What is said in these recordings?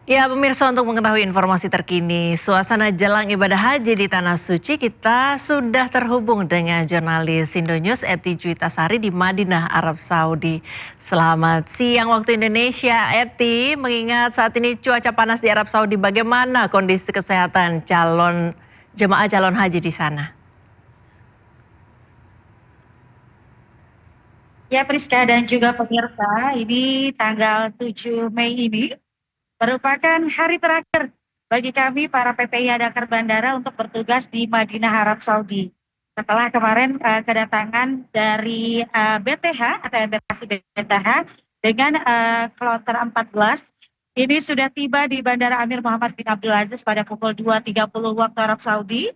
Ya, pemirsa, untuk mengetahui informasi terkini suasana jelang ibadah haji di Tanah Suci, kita sudah terhubung dengan jurnalis Indonews Eti Juitasari di Madinah, Arab Saudi. Selamat siang waktu Indonesia, Eti. Mengingat saat ini cuaca panas di Arab Saudi, bagaimana kondisi kesehatan jemaah calon haji di sana? Ya, Priska dan juga pemirsa, ini tanggal 7 Mei ini merupakan hari terakhir bagi kami para PPI Dakar Bandara untuk bertugas di Madinah, Arab Saudi. Setelah kemarin kedatangan dari BTH atau embarkasi BTH dengan kloter 14, ini sudah tiba di Bandara Amir Muhammad bin Abdul Aziz pada pukul 2.30 waktu Arab Saudi,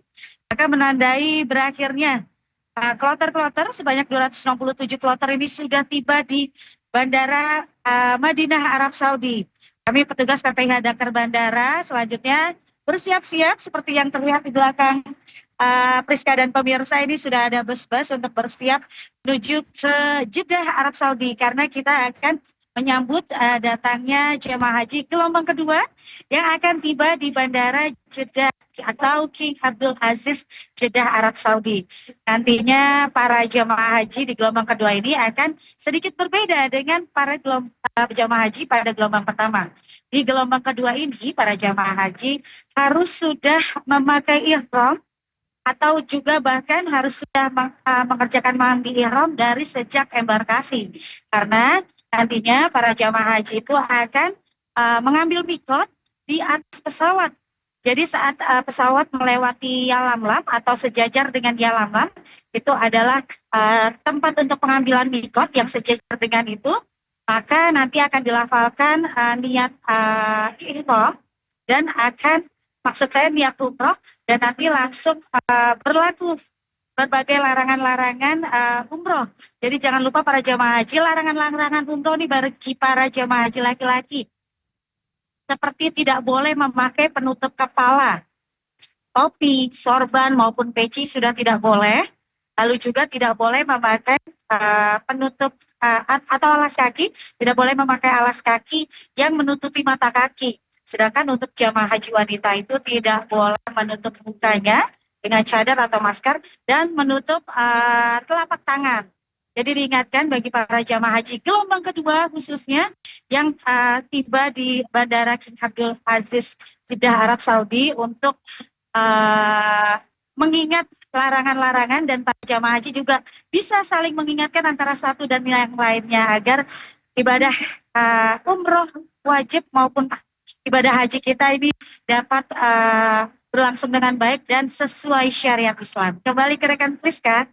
maka menandai berakhirnya kloter-kloter sebanyak 267 kloter ini sudah tiba di Bandara Madinah, Arab Saudi. Kami petugas PPIH Dakar Bandara selanjutnya bersiap-siap seperti yang terlihat di belakang Priska dan pemirsa, ini sudah ada bus-bus untuk bersiap menuju ke Jeddah, Arab Saudi, karena kita akan menyambut datangnya jemaah haji gelombang kedua yang akan tiba di Bandara Jeddah atau King Abdul Aziz Jeddah, Arab Saudi. Nantinya para jemaah haji di gelombang kedua ini akan sedikit berbeda dengan para jemaah haji pada gelombang pertama. Di gelombang kedua ini para jemaah haji harus sudah memakai ihram atau juga bahkan harus sudah mengerjakan mandi ihram dari sejak embarkasi, karena nantinya para jamaah haji itu akan mengambil mikot di atas pesawat. Jadi saat pesawat melewati Yalamlam atau sejajar dengan Yalamlam, itu adalah tempat untuk pengambilan mikot yang sejajar dengan itu, maka nanti akan dilafalkan niat ihram dan akan, maksud saya niat umroh, dan nanti langsung berlaku berbagai larangan-larangan umroh. Jadi jangan lupa para jemaah haji, larangan-larangan umroh ini bagi para jemaah haji laki-laki. Seperti tidak boleh memakai penutup kepala, topi, sorban maupun peci sudah tidak boleh. Lalu juga tidak boleh memakai penutup atau alas kaki, tidak boleh memakai alas kaki yang menutupi mata kaki. Sedangkan untuk jamaah haji wanita itu tidak boleh menutup mukanya dengan cadar atau masker dan menutup telapak tangan. Jadi diingatkan bagi para jamaah haji gelombang kedua khususnya yang tiba di Bandara King Abdul Aziz Jeddah, Arab Saudi untuk mengingat larangan-larangan, dan para jamaah haji juga bisa saling mengingatkan antara satu dan yang lainnya agar ibadah umroh wajib maupun ibadah haji kita ini dapat berlangsung dengan baik dan sesuai syariat Islam. Kembali ke rekan Priska.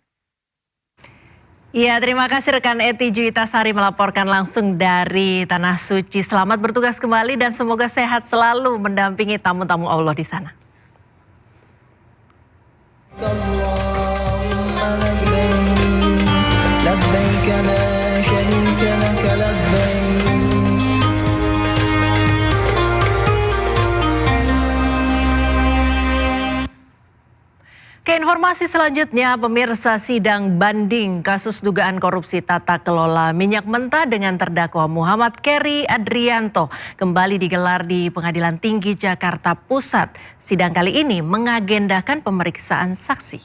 Ya, terima kasih rekan Eti Juitasari melaporkan langsung dari Tanah Suci. Selamat bertugas kembali dan semoga sehat selalu mendampingi tamu-tamu Allah di sana. Ke informasi selanjutnya, pemirsa, sidang banding kasus dugaan korupsi tata kelola minyak mentah dengan terdakwa Muhammad Keri Adrianto kembali digelar di Pengadilan Tinggi Jakarta Pusat. Sidang kali ini mengagendakan pemeriksaan saksi.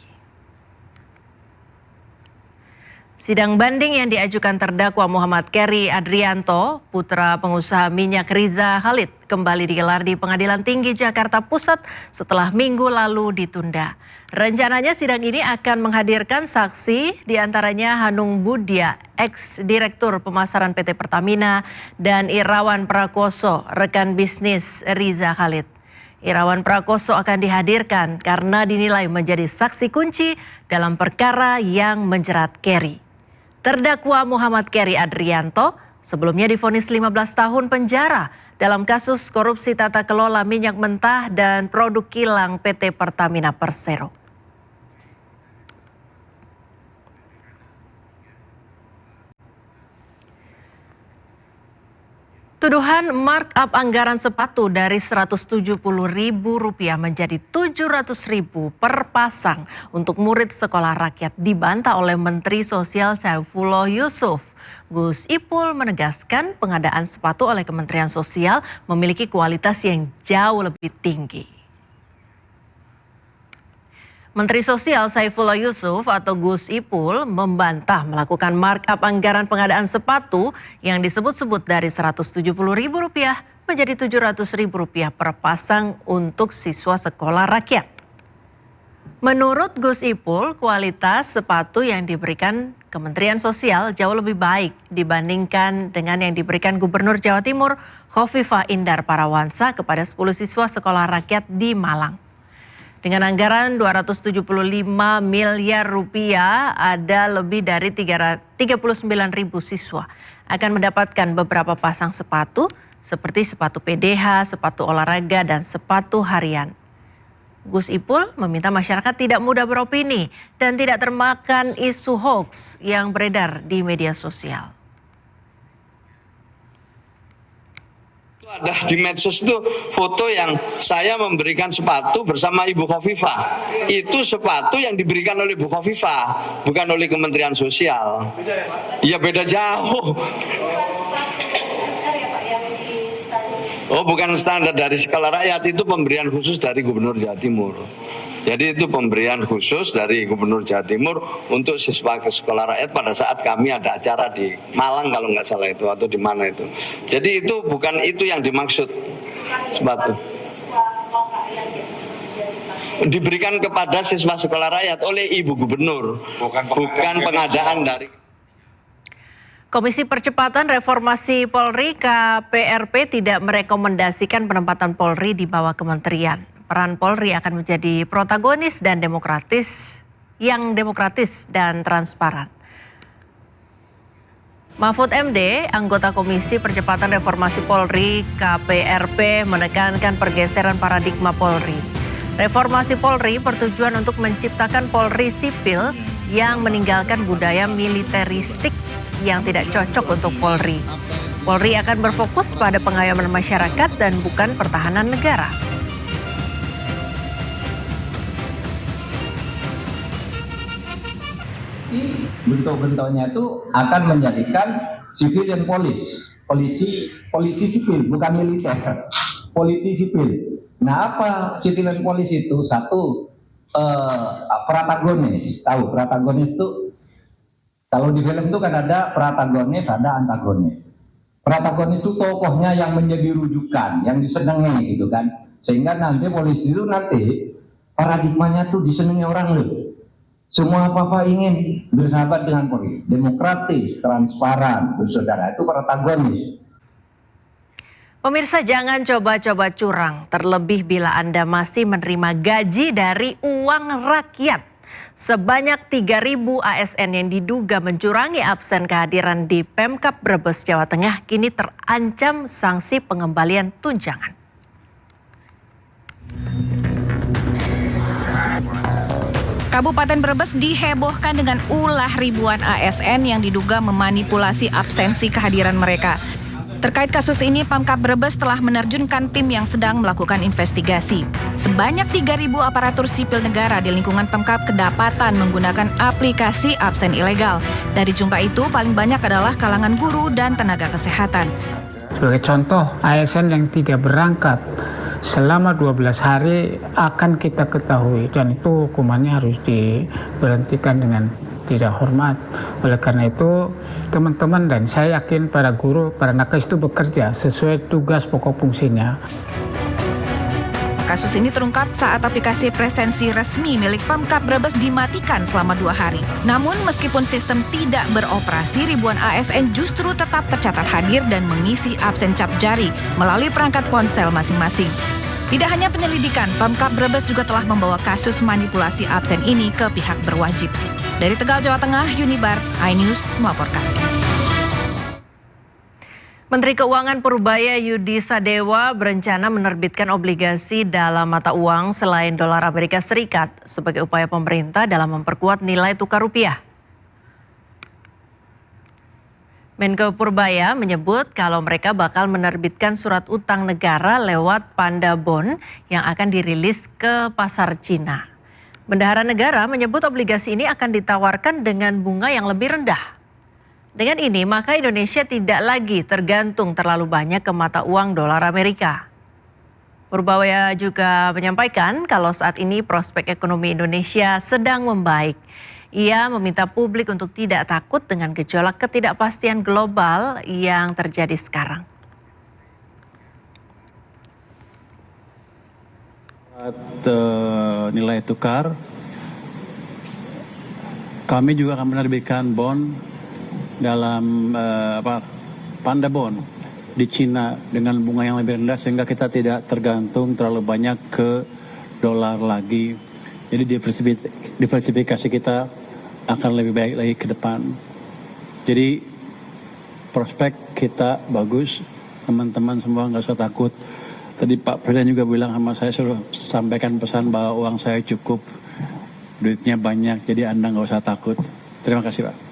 Sidang banding yang diajukan terdakwa Muhammad Keri Adrianto, putra pengusaha minyak Riza Khalid, kembali digelar di Pengadilan Tinggi Jakarta Pusat setelah minggu lalu ditunda. Rencananya sidang ini akan menghadirkan saksi diantaranya Hanung Budia, ex-direktur pemasaran PT Pertamina, dan Irawan Prakoso, rekan bisnis Riza Khalid. Irawan Prakoso akan dihadirkan karena dinilai menjadi saksi kunci dalam perkara yang menjerat Keri. Terdakwa Muhammad Keri Adrianto sebelumnya divonis 15 tahun penjara dalam kasus korupsi tata kelola minyak mentah dan produk kilang PT Pertamina Persero. Tuduhan markup anggaran sepatu dari Rp170.000 menjadi Rp700.000 per pasang untuk murid sekolah rakyat dibantah oleh Menteri Sosial Saifullah Yusuf. Gus Ipul menegaskan pengadaan sepatu oleh Kementerian Sosial memiliki kualitas yang jauh lebih tinggi. Menteri Sosial Saifullah Yusuf atau Gus Ipul membantah melakukan markup anggaran pengadaan sepatu yang disebut-sebut dari Rp170.000 menjadi Rp700.000 per pasang untuk siswa sekolah rakyat. Menurut Gus Ipul, kualitas sepatu yang diberikan Kementerian Sosial jauh lebih baik dibandingkan dengan yang diberikan Gubernur Jawa Timur Khofifah Indar Parawansa kepada 10 siswa sekolah rakyat di Malang. Dengan anggaran Rp275 miliar, ada lebih dari 39.000 siswa akan mendapatkan beberapa pasang sepatu seperti sepatu PDH, sepatu olahraga, dan sepatu harian. Gus Ipul meminta masyarakat tidak mudah beropini dan tidak termakan isu hoax yang beredar di media sosial. Ada di medsos itu foto yang saya memberikan sepatu bersama Ibu Khofifah. Itu sepatu yang diberikan oleh Ibu Khofifah, bukan oleh Kementerian Sosial. Iya, beda jauh. Oh, bukan standar dari sekolah rakyat, itu pemberian khusus dari Gubernur Jawa Timur. Jadi itu pemberian khusus dari Gubernur Jawa Timur untuk siswa ke sekolah rakyat pada saat kami ada acara di Malang kalau nggak salah itu, atau di mana itu. Jadi itu bukan itu yang dimaksud sepatu. Diberikan kepada siswa sekolah rakyat oleh Ibu Gubernur, bukan pengadaan dari. Komisi Percepatan Reformasi Polri KPRP tidak merekomendasikan penempatan Polri di bawah kementerian. Peran Polri akan menjadi protagonis dan demokratis dan transparan. Mahfud MD, anggota Komisi Percepatan Reformasi Polri KPRP, menekankan pergeseran paradigma Polri. Reformasi Polri bertujuan untuk menciptakan Polri sipil yang meninggalkan budaya militeristik yang tidak cocok untuk Polri. Polri akan berfokus pada pengayoman masyarakat dan bukan pertahanan negara. Bentuk-bentuknya itu akan menjadikan civilian polisi sipil, bukan militer, polisi sipil. Nah, apa civilian polisi itu? Satu, protagonis. Tahu protagonis itu? Kalau di film itu kan ada protagonis, ada antagonis. Protagonis itu tokohnya yang menjadi rujukan, yang disenangi gitu kan. Sehingga nanti polisi itu nanti paradigmanya tuh disenangi orang loh. Semua apa-apa ingin bersahabat dengan Polri, demokratis, transparan, bersaudara, itu protagonis. Pemirsa, jangan coba-coba curang, terlebih bila Anda masih menerima gaji dari uang rakyat. Sebanyak 3.000 ASN yang diduga mencurangi absen kehadiran di Pemkab Brebes, Jawa Tengah kini terancam sanksi pengembalian tunjangan. Kabupaten Brebes dihebohkan dengan ulah ribuan ASN yang diduga memanipulasi absensi kehadiran mereka. Terkait kasus ini, Pemkab Brebes telah menerjunkan tim yang sedang melakukan investigasi. Sebanyak 3.000 aparatur sipil negara di lingkungan Pemkab kedapatan menggunakan aplikasi absen ilegal. Dari jumlah itu, paling banyak adalah kalangan guru dan tenaga kesehatan. Sebagai contoh, ASN yang tidak berangkat selama 12 hari akan kita ketahui, dan itu hukumannya harus diberhentikan dengan tidak hormat. Oleh karena itu, teman-teman dan saya yakin para guru, para nakes itu bekerja sesuai tugas pokok fungsinya. Kasus ini terungkap saat aplikasi presensi resmi milik Pemkab Brebes dimatikan selama 2 hari. Namun meskipun sistem tidak beroperasi, ribuan ASN justru tetap tercatat hadir dan mengisi absen cap jari melalui perangkat ponsel masing-masing. Tidak hanya penyelidikan, Pemkab Brebes juga telah membawa kasus manipulasi absen ini ke pihak berwajib. Dari Tegal, Jawa Tengah, Yunibar, iNews melaporkan. Menteri Keuangan Purbaya Yudi Sadewa berencana menerbitkan obligasi dalam mata uang selain dolar Amerika Serikat sebagai upaya pemerintah dalam memperkuat nilai tukar rupiah. Menko Purbaya menyebut kalau mereka bakal menerbitkan surat utang negara lewat Panda Bond yang akan dirilis ke pasar Cina. Bendahara negara menyebut obligasi ini akan ditawarkan dengan bunga yang lebih rendah. Dengan ini, maka Indonesia tidak lagi tergantung terlalu banyak ke mata uang dolar Amerika. Purbawaya juga menyampaikan kalau saat ini prospek ekonomi Indonesia sedang membaik. Ia meminta publik untuk tidak takut dengan gejolak ketidakpastian global yang terjadi sekarang. Nilai tukar, kami juga akan menerbitkan bond dalam panda bond di Cina dengan bunga yang lebih rendah sehingga kita tidak tergantung terlalu banyak ke dolar lagi. Jadi diversifikasi kita akan lebih baik lagi ke depan. Jadi prospek kita bagus, teman-teman semua nggak usah takut. Tadi Pak Presiden juga bilang sama saya, suruh sampaikan pesan bahwa uang saya cukup, duitnya banyak, jadi Anda nggak usah takut. Terima kasih Pak.